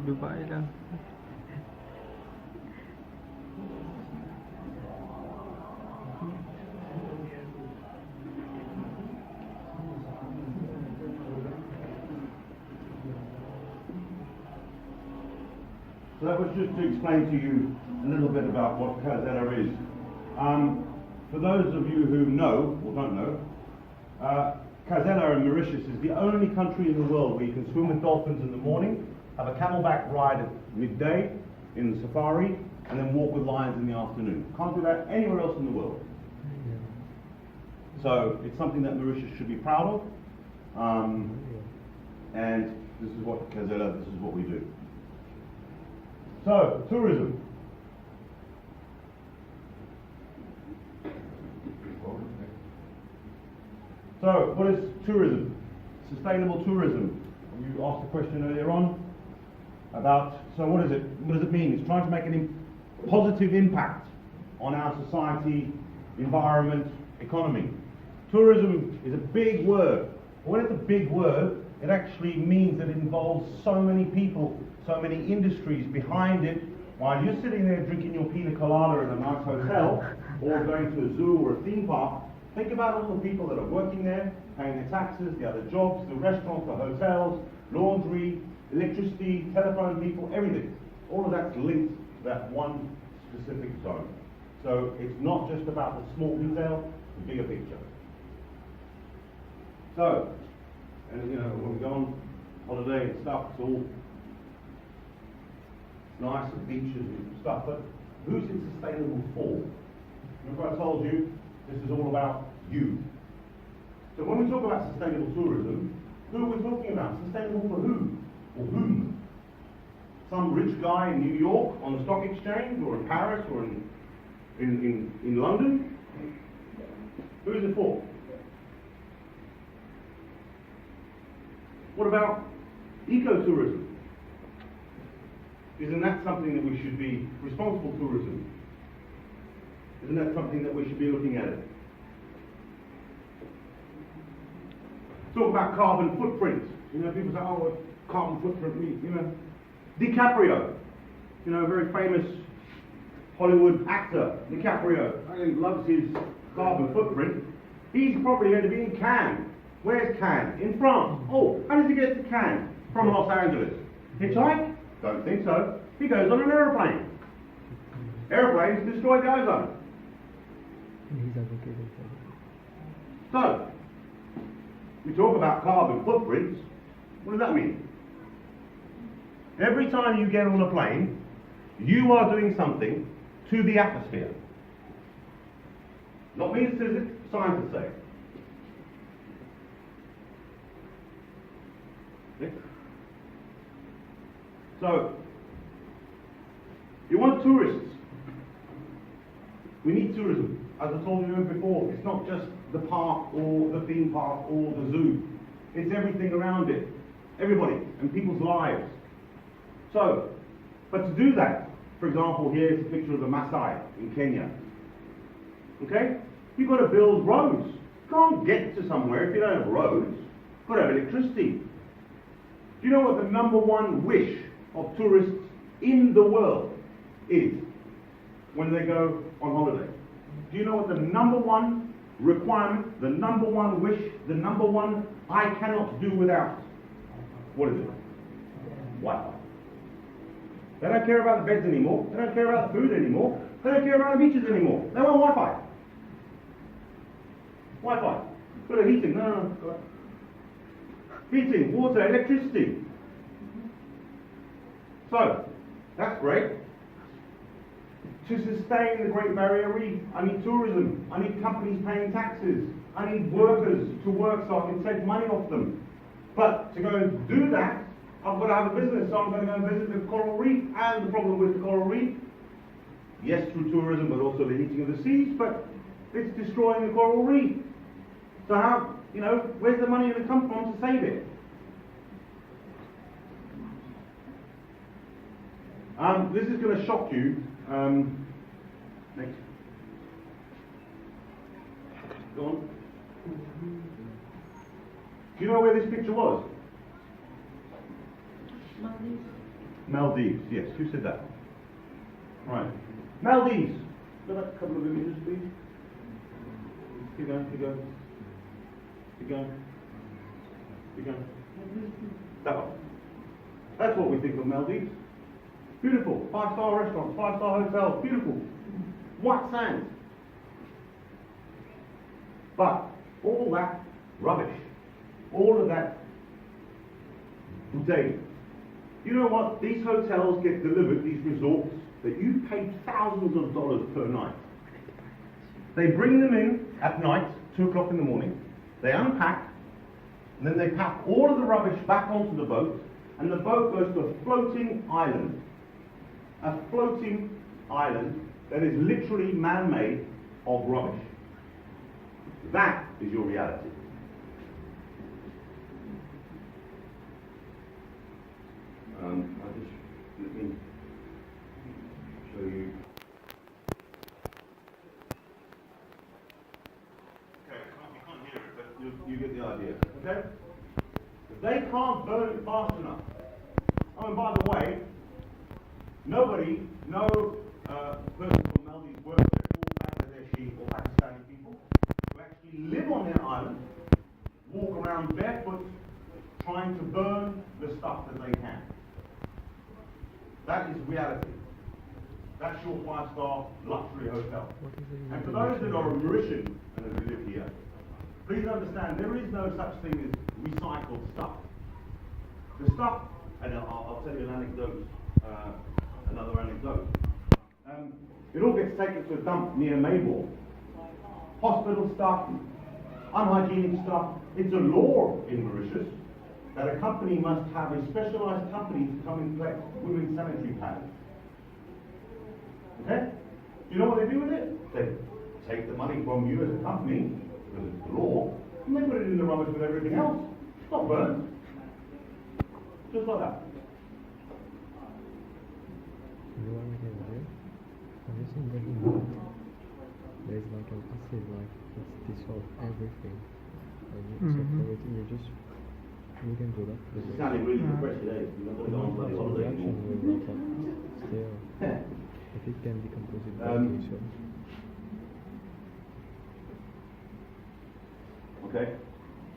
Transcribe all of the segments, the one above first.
Dubai lang. So that was just to explain to you a little bit about what Casela is. For those of you who know, or don't know, Casela in Mauritius is the only country in the world where you can swim with dolphins in the morning, have a camelback ride at midday in the safari, and then walk with lions in the afternoon. Can't do that anywhere else in the world. So it's something that Mauritius should be proud of. And this is what Casela, this is what we do. So, tourism. So, what is tourism? Sustainable tourism. You asked a question earlier on about, so what is it? What does it mean? It's trying to make a positive impact on our society, environment, economy. Tourism is a big word. When it's a big word, it actually means that it involves so many people, so many industries behind it. While you're sitting there drinking your pina colada in a nice hotel, or going to a zoo or a theme park, think about all the people that are working there, paying their taxes, the other jobs, the restaurants, the hotels, laundry, electricity, telephone people, everything. All of that's linked to that one specific zone. So it's not just about the small detail, the bigger picture. So, and you know, when we go on holiday and stuff, it's all nice and beaches and stuff, but who's it sustainable for? Remember I told you, this is all about you. So when we talk about sustainable tourism, who are we talking about? Sustainable for who? Or whom? Some rich guy in New York on the stock exchange, or in Paris, or in London? Who is it for? What about ecotourism? Isn't that something that we should be, responsible tourism? Isn't that something that we should be looking at it? Talk about carbon footprint. You know, people say, oh, what carbon footprint means, you know. DiCaprio, you know, a very famous Hollywood actor, DiCaprio, he loves his carbon footprint. He's probably going to be in Cannes. Where's Cannes? In France. Oh, how does he get to Cannes from Los Angeles? Hitchhike? Don't think so. He goes on an aeroplane. Airplanes destroy the ozone. So, we talk about carbon footprints. What does that mean? Every time you get on a plane, you are doing something to the atmosphere. Not me that says it, scientists say it. Okay? So, you want tourists. We need tourism. As I told you before, it's not just the park or the theme park or the zoo. It's everything around it. Everybody and people's lives. So, but to do that, for example, here's a picture of the Maasai in Kenya. Okay? You've got to build roads. You can't get to somewhere if you don't have roads. You've got to have electricity. Do you know what the number one wish of tourists in the world is when they go on holiday? Do you know what the number one requirement, the number one wish, the number one I cannot do without? What is it? Wi-Fi. They don't care about the beds anymore. They don't care about the food anymore. They don't care about the beaches anymore. They want Wi-Fi. Wi-Fi. Got a heating. No. Heating, water, electricity. So, that's great. To sustain the Great Barrier Reef, I need tourism. I need companies paying taxes. I need workers to work so I can take money off them. But to go and do that, I've got to have a business, so I'm going to go and visit the coral reef. And the problem with the coral reef, yes, through tourism, but also the heating of the seas, but it's destroying the coral reef. So how, you know, where's the money going to come from to save it? This is going to shock you. Next. Go on. Do you know where this picture was? Maldives, yes, who said that? Right. Maldives. Go back a couple of images, please. Keep going, keep going. Keep going. Keep going. That one. That's what we think of Maldives. Beautiful. 5-star restaurants, 5-star hotels, beautiful. White sand. But all that rubbish, all of that day. You know what? These hotels get delivered, these resorts, that you pay thousands of dollars per night. They bring them in at night, 2 o'clock in the morning, they unpack, and then they pack all of the rubbish back onto the boat, and the boat goes to a floating island. A floating island that is literally man-made of rubbish. That is your reality. Let me show you. Okay, you can't hear it, but you get the idea. Okay? If they can't burn it fast enough. Oh, and by the way, no person from Maldives works there, all Bangladeshi or Pakistani people who actually live on their island, walk around barefoot, trying to burn the stuff that they can. That is reality. That's your 5-star luxury hotel. And for those that are Mauritian and who live here, please understand there is no such thing as recycled stuff. The stuff, and I'll tell you an anecdote, another anecdote. It all gets taken to a dump near Maybourne. Hospital stuff, unhygienic stuff. It's a law in Mauritius that a company must have a specialised company to come and collect women's sanitary pads. Okay? Do you know what they do with it? They take the money from you as a company, because it's the law, and they put it in the rubbish with everything else. It's not burned. Just like that. You know what we can do? Have you seen Breaking Bad? There's like an acid, like it's dissolve everything. And you just you can do that. This is sounding really depressed today. You're not going to go on bloody holiday Reaction anymore. will not still. If it can decompose it badly, so. Okay.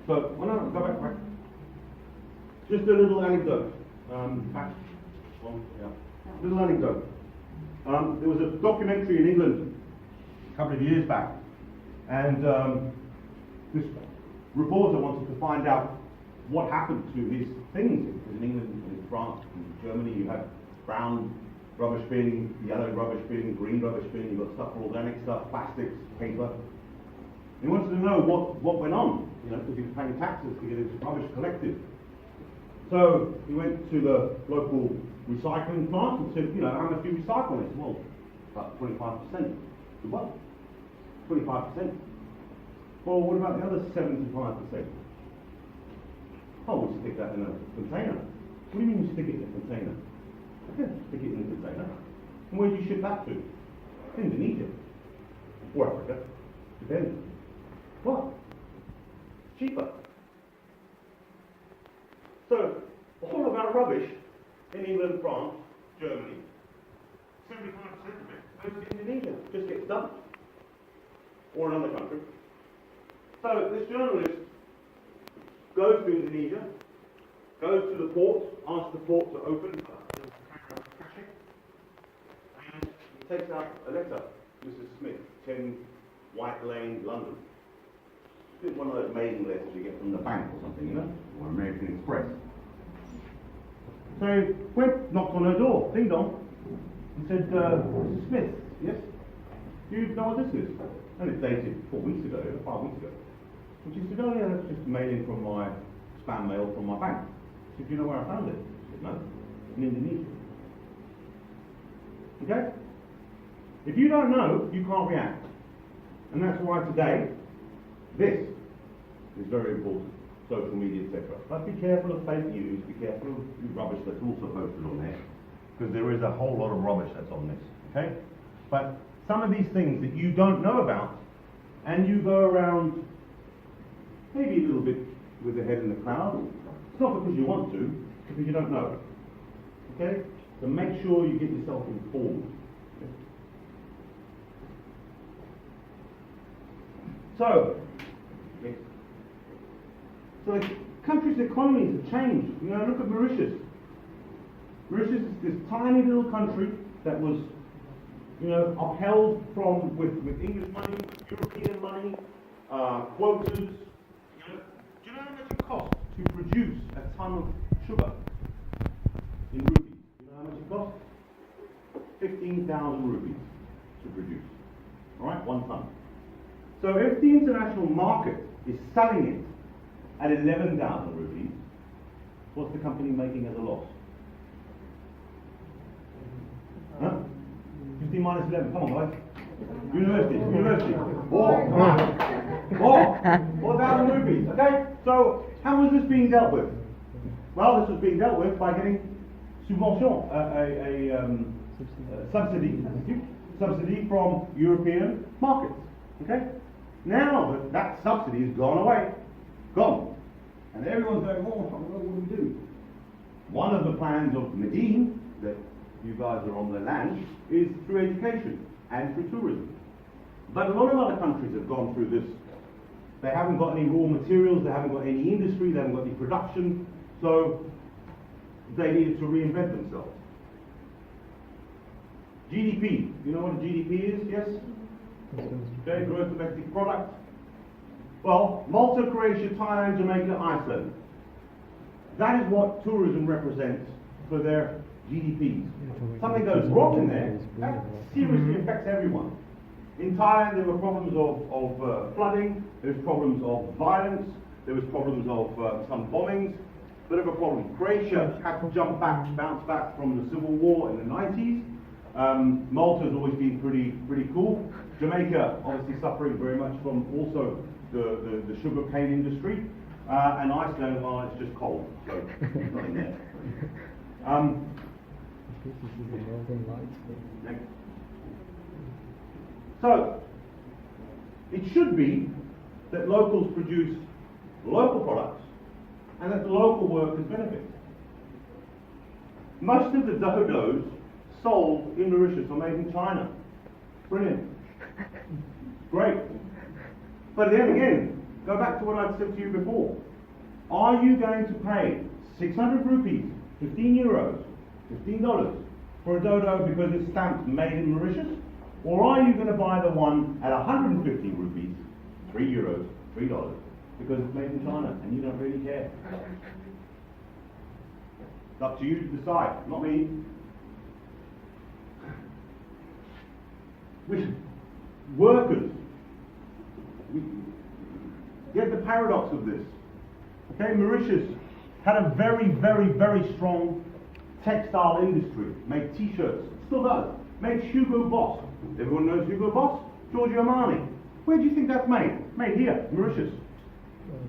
So, go back. Just a little anecdote. Little anecdote. There was a documentary in England a couple of years back, and this reporter wanted to find out what happened to his things. Because in England, in France, in Germany, you have brown rubbish bin, yellow rubbish bin, green rubbish bin, you've got stuff for organic stuff, plastics, paper. He wanted to know what went on, because he was paying taxes to get his rubbish collected. So he went to the local recycling plant and said, how much do you recycle? He said, well, about 25%. What? 25%? Well, what about the other 75%? Oh, we'll stick that in a container. What do you mean you stick it in a container? Okay, stick it in a container. And where do you ship that to? Indonesia. Or Africa. Depends. What? Cheaper. So, all of our rubbish in England, France, Germany, 75% of it goes to Indonesia, just gets dumped. Or another country. So, this journalist goes to Indonesia, goes to the port, asks the port to open, and he takes out a letter, Mrs. Smith, 10 White Lane, London. It's one of those mailing letters you get from the bank or something, or American Express. So he went, knocked on her door, ding dong, and said, Mrs. Smith, yes? Do you know what this is? And it's dated 4 weeks ago, 5 weeks ago. And she said, oh yeah, that's just mailing from my spam mail from my bank. I said, do you know where I found it? She said, no, in Indonesia. Okay? If you don't know, you can't react. And that's why today, this is very important. Social media, etc. But be careful of fake news, be careful of rubbish that's also posted on there. Because there is a whole lot of rubbish that's on this. Okay? But some of these things that you don't know about, and you go around maybe a little bit with the head in the cloud, it's not because you want to, it's because you don't know. Okay? So make sure you get yourself informed. So the country's economies have changed. You know, look at Mauritius. Mauritius is this tiny little country that was, you know, upheld from with English money, with European money, quotas. You know, do you know how much it costs to produce a ton of sugar in rupees? Do you know how much it costs? 15,000 rupees to produce. All right, 1 ton. So if the international market is selling it at 11,000 rupees, what's the company making as a loss? Huh? 15 minus 11, come on guys. University. More. 4,000 rupees, okay? So how was this being dealt with? Well, this was being dealt with by getting subvention, subsidy from European markets, okay? Now that subsidy has gone away, gone. And everyone's going, oh, what do we do? One of the plans of Medine, that you guys are on the land, is through education and through tourism. But a lot of other countries have gone through this. They haven't got any raw materials, they haven't got any industry, they haven't got any production, so they needed to reinvent themselves. GDP, you know what a GDP is, yes? Okay, gross domestic product. Well, Malta, Croatia, Thailand, Jamaica, Iceland. That is what tourism represents for their GDPs. Something goes wrong in there, that seriously affects everyone. In Thailand, there were problems of flooding, there was problems of violence, there was problems of some bombings, bit of a problem. Croatia had to bounce back from the civil war in the 90s. Malta has always been pretty cool. Jamaica obviously suffering very much from also the sugar cane industry. And Iceland, well, it's just cold, so it's not in there. So, it should be that locals produce local products and that the local workers benefit. Most of the dodos sold in Mauritius are made in China. Brilliant. Great. But then again, go back to what I said to you before. Are you going to pay 600 rupees, 15 euros, $15 for a dodo because it's stamped made in Mauritius? Or are you going to buy the one at 150 rupees, 3 euros, $3, because it's made in China and you don't really care? It's up to you to decide, not me. Workers, we get the paradox of this. Okay, Mauritius had a very, very, very strong textile industry, made t-shirts, still does, made Hugo Boss. Everyone knows Hugo Boss? Giorgio Armani. Where do you think that's made? Made here, Mauritius.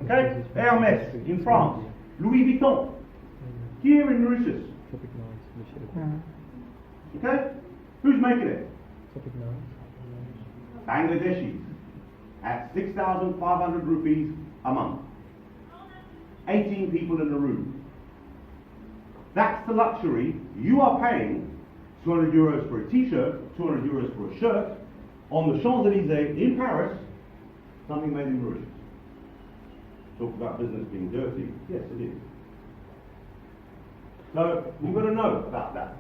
Okay? Hermes in France. Louis Vuitton. Here in Mauritius. Okay? Who's making it? Bangladeshis. At 6,500 rupees a month. 18 people in the room. That's the luxury you are paying. 200 euros for a t-shirt, 200 euros for a shirt, on the Champs-Élysées in Paris, something made in Mauritius. Talk about business being dirty. Yes, it is. So, you've got to know about that.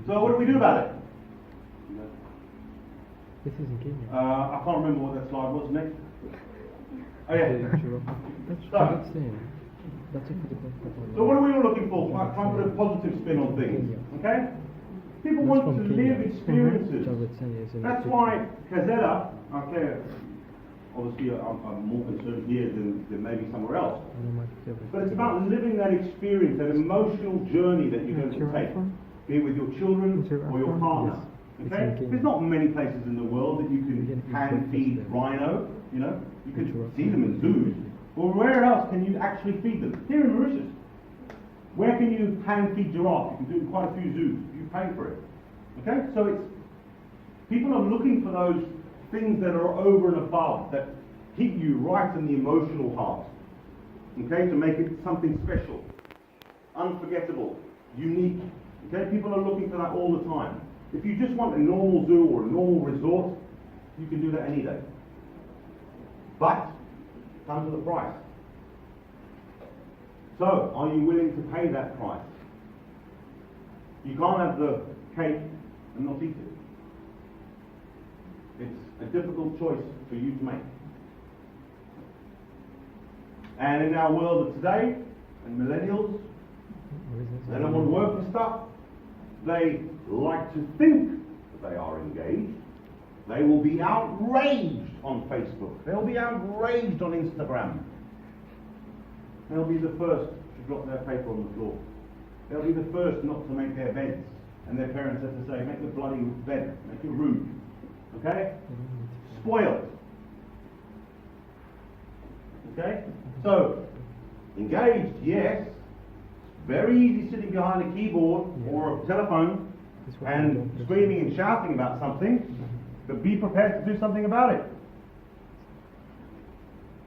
So, what do we do about it? This is in Kenya. I can't remember what that slide was next. Oh yeah. So what are we all looking for? Trying to put a positive spin on things. Okay? People want to live experiences. That's why Casela, okay, obviously I'm more concerned here than maybe somewhere else. But it's about living that experience, that emotional journey that you're going to take. Be it with your children or your partner. Okay? There's not many places in the world that you can hand feed rhino, you know? You can see them in zoos. Well, where else can you actually feed them? Here in Mauritius. Where can you hand feed giraffe? You can do it in quite a few zoos. You pay for it. Okay? So it's people are looking for those things that are over and above, that hit you right in the emotional heart. Okay? To make it something special. unforgettable, unique. Okay, people are looking for that all the time. If you just want a normal zoo or a normal resort, you can do that any day. But it comes with a price. So, are you willing to pay that price? You can't have the cake and not eat it. It's a difficult choice for you to make. And in our world of today, and millennials, they don't want to work for stuff. They like to think that they are engaged. They will be outraged on Facebook. They'll be outraged on Instagram. They'll be the first to drop their paper on the floor. They'll be the first not to make their beds. And their parents have to say, make the bloody bed, make it rude. Okay? Spoiled. Okay? So, engaged, yes. Very easy sitting behind a keyboard or a telephone and screaming and shouting about something, but be prepared to do something about it.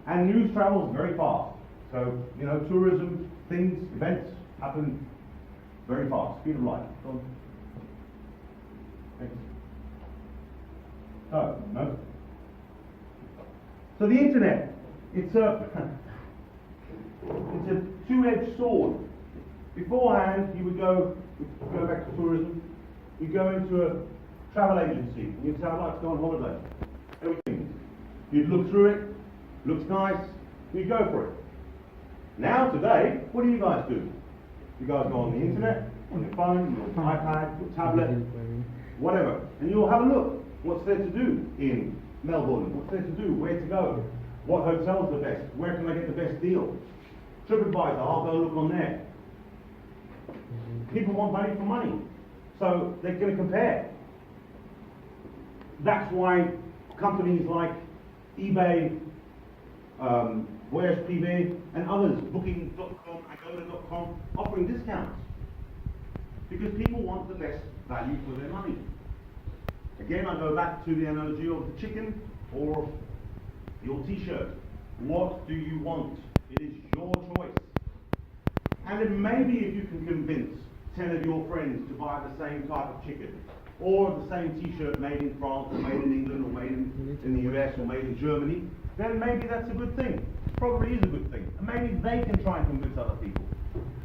And news travels very fast. So, you know, tourism, things, events happen very fast. Speed of light. Oh, no. So the internet, it's a two-edged sword. Beforehand, you would go back to tourism, you go into a travel agency, and you'd say, I'd like to go on holiday. Everything. You'd look through it, looks nice, you'd go for it. Now, today, what do you guys do? You guys go on the internet, on your phone, your iPad, your tablet, whatever, and you'll have a look. What's there to do in Melbourne? What's there to do? Where to go? What hotel's the best? Where can I get the best deal? TripAdvisor, I'll go look on there. People want money for money, so they're going to compare. That's why companies like eBay, Voyage Privé, and others, Booking.com, Agoda.com, offering discounts. Because people want the best value for their money. Again, I go back to the analogy of the chicken or your t-shirt. What do you want? It is your choice. And then maybe if you can convince 10 of your friends to buy the same type of chicken, or the same t-shirt made in France, or made in England, or made in the US, or made in Germany, then maybe that's a good thing. Probably is a good thing. And maybe they can try and convince other people.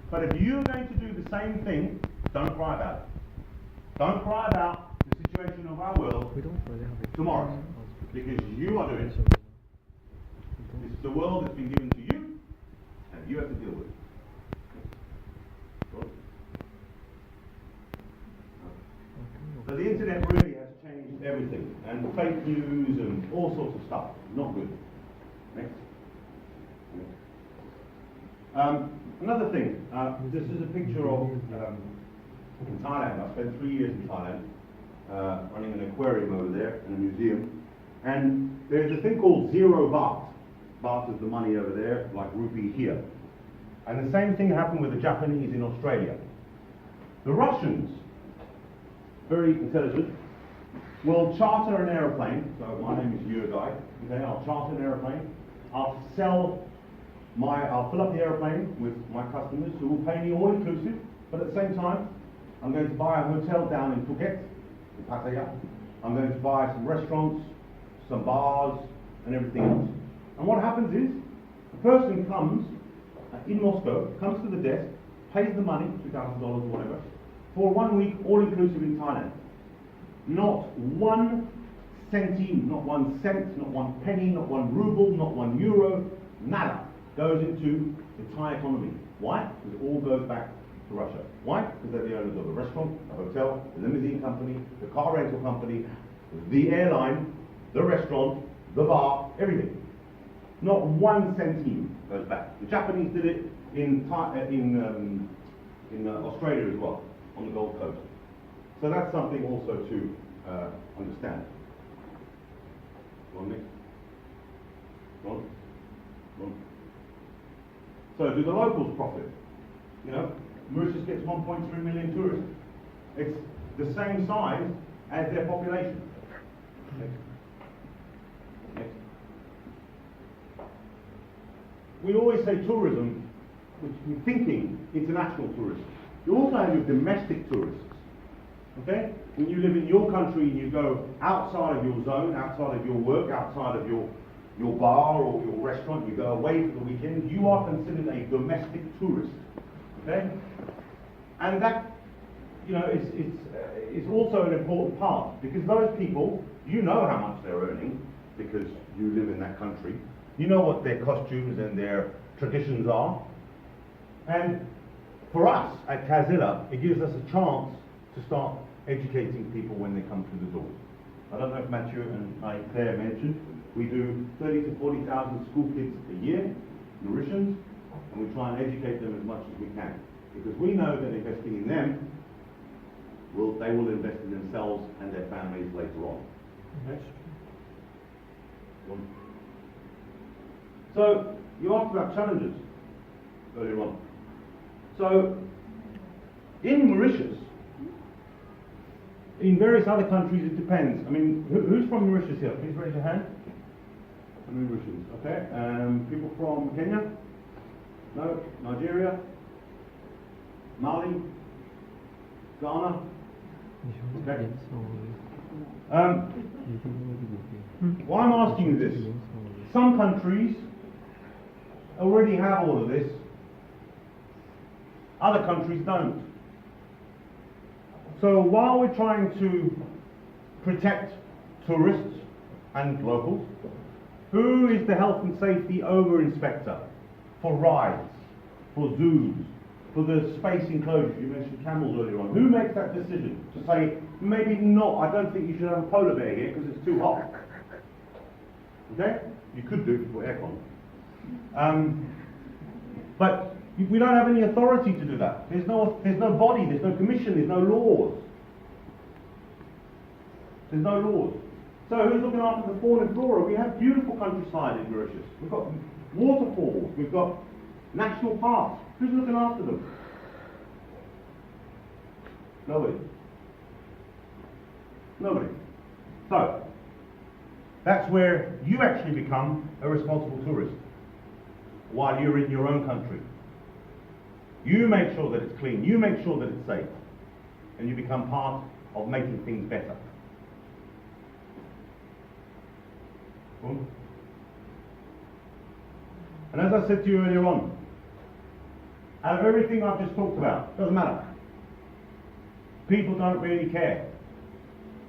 But if you're going to do the same thing, don't cry about it. Don't cry about the situation of our world tomorrow. Because you are doing it. This is the world that's been given to you, and you have to deal with it. So the internet really has changed everything, and fake news and all sorts of stuff. Not good. Next. Another thing, this is a picture of in Thailand. I spent 3 years in Thailand, running an aquarium over there and a museum. And there's a thing called 0 baht. Baht is the money over there, like rupee here. And the same thing happened with the Japanese in Australia. The Russians, very intelligent, will charter an aeroplane. So my name is Yurgai. Okay, I'll charter an aeroplane. I'll fill up the aeroplane with my customers who will pay me all inclusive, but at the same time, I'm going to buy a hotel down in Phuket, in Pattaya. I'm going to buy some restaurants, some bars, and everything else. And what happens is, the person comes in Moscow, comes to the desk, pays the money, $2,000 or whatever, for 1 week, all inclusive in Thailand. Not 1 centime, not 1 cent, not 1 penny, not 1 ruble, not 1 euro, nada goes into the Thai economy. Why? Because it all goes back to Russia. Why? Because they're the owners of the restaurant, the hotel, the limousine company, the car rental company, the airline, the restaurant, the bar, everything. Not 1 centime goes back. The Japanese did it in Australia as well, on the Gold Coast. So that's something also to understand. Go on, Nick. Go on. Go on. So do the locals profit? You know, Mauritius gets 1.3 million tourists. It's the same size as their population. Next. Next. We always say tourism we're thinking international tourists. You also have your domestic tourists. Okay? When you live in your country and you go outside of your zone, outside of your work, outside of your bar or your restaurant, you go away for the weekend, you are considered a domestic tourist. Okay? And that, you know, it's also an important part, because those people, you know how much they're earning because you live in that country. You know what their costumes and their traditions are. And for us at Casela, it gives us a chance to start educating people when they come through the door. I don't know if Mathieu and Claire mentioned, we do 30 to 40,000 school kids a year, Mauritians, and we try and educate them as much as we can. Because we know that investing in them, they will invest in themselves and their families later on. Okay? So, you asked about challenges earlier on. So, in Mauritius, in various other countries it depends. I mean, who's from Mauritius here? Please raise your hand. How many Mauritians? Okay. People from Kenya? No? Nigeria? Mali? Ghana? Okay. Why I'm asking you this? Some countries already have all of this. Other countries don't. So while we're trying to protect tourists and locals, who is the health and safety over-inspector for rides, for zoos, for the space enclosures? You mentioned camels earlier on. Who makes that decision to say, maybe not, I don't think you should have a polar bear here because it's too hot? Okay? You could do it if you put aircon. But we don't have any authority to do that. There's no body, there's no commission, there's no laws. There's no laws. So who's looking after the fauna and flora? We have beautiful countryside in Mauritius. We've got waterfalls, we've got national parks. Who's looking after them? Nobody. Nobody. So, that's where you actually become a responsible tourist while you're in your own country. You make sure that it's clean, you make sure that it's safe, and you become part of making things better. Cool. And as I said to you earlier on, out of everything I've just talked about, doesn't matter. People don't really care.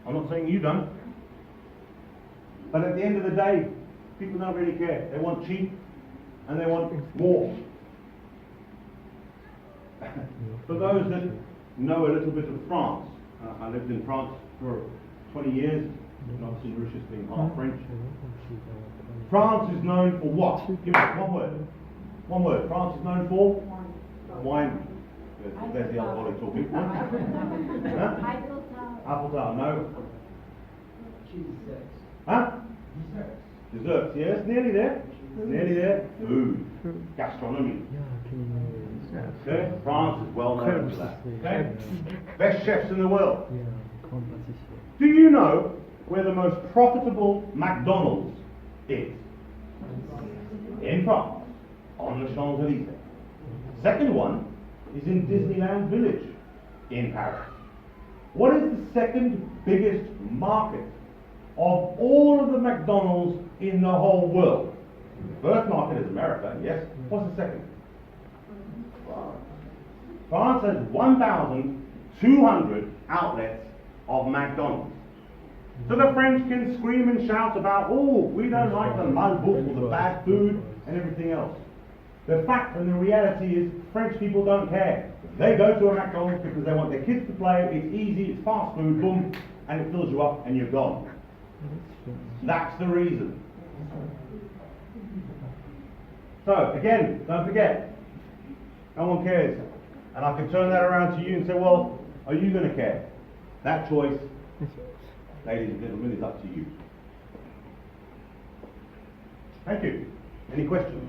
I'm not saying you don't. But at the end of the day, people don't really care. They want cheap and they want more. For those that know a little bit of France, I lived in France for 20 years, and obviously Mauritius being half French. France is known for what? Give me one word. One word. France is known for? Wine. There's the alcoholic talking. Huh? Apple tart, no. Huh? Desserts, yes, nearly there. Nearly there. Food. Gastronomy. Okay? France is well known for that. Okay? Best chefs in the world. Do you know where the most profitable McDonald's is? In France, on the Champs-Élysées. Second one is in Disneyland Village in Paris. What is the second biggest market of all of the McDonald's in the whole world? The first market is America, yes. What's the second? France has 1,200 outlets of McDonald's. So the French can scream and shout about, oh, we don't like the malbouffe or the bad food and everything else. The fact and the reality is French people don't care. They go to a McDonald's because they want their kids to play, it's easy, it's fast food, boom, and it fills you up and you're gone. That's the reason. So, again, don't forget, no one cares. And I can turn that around to you and say, well, are you going to care? That choice, ladies and gentlemen, is up to you. Thank you. Any questions?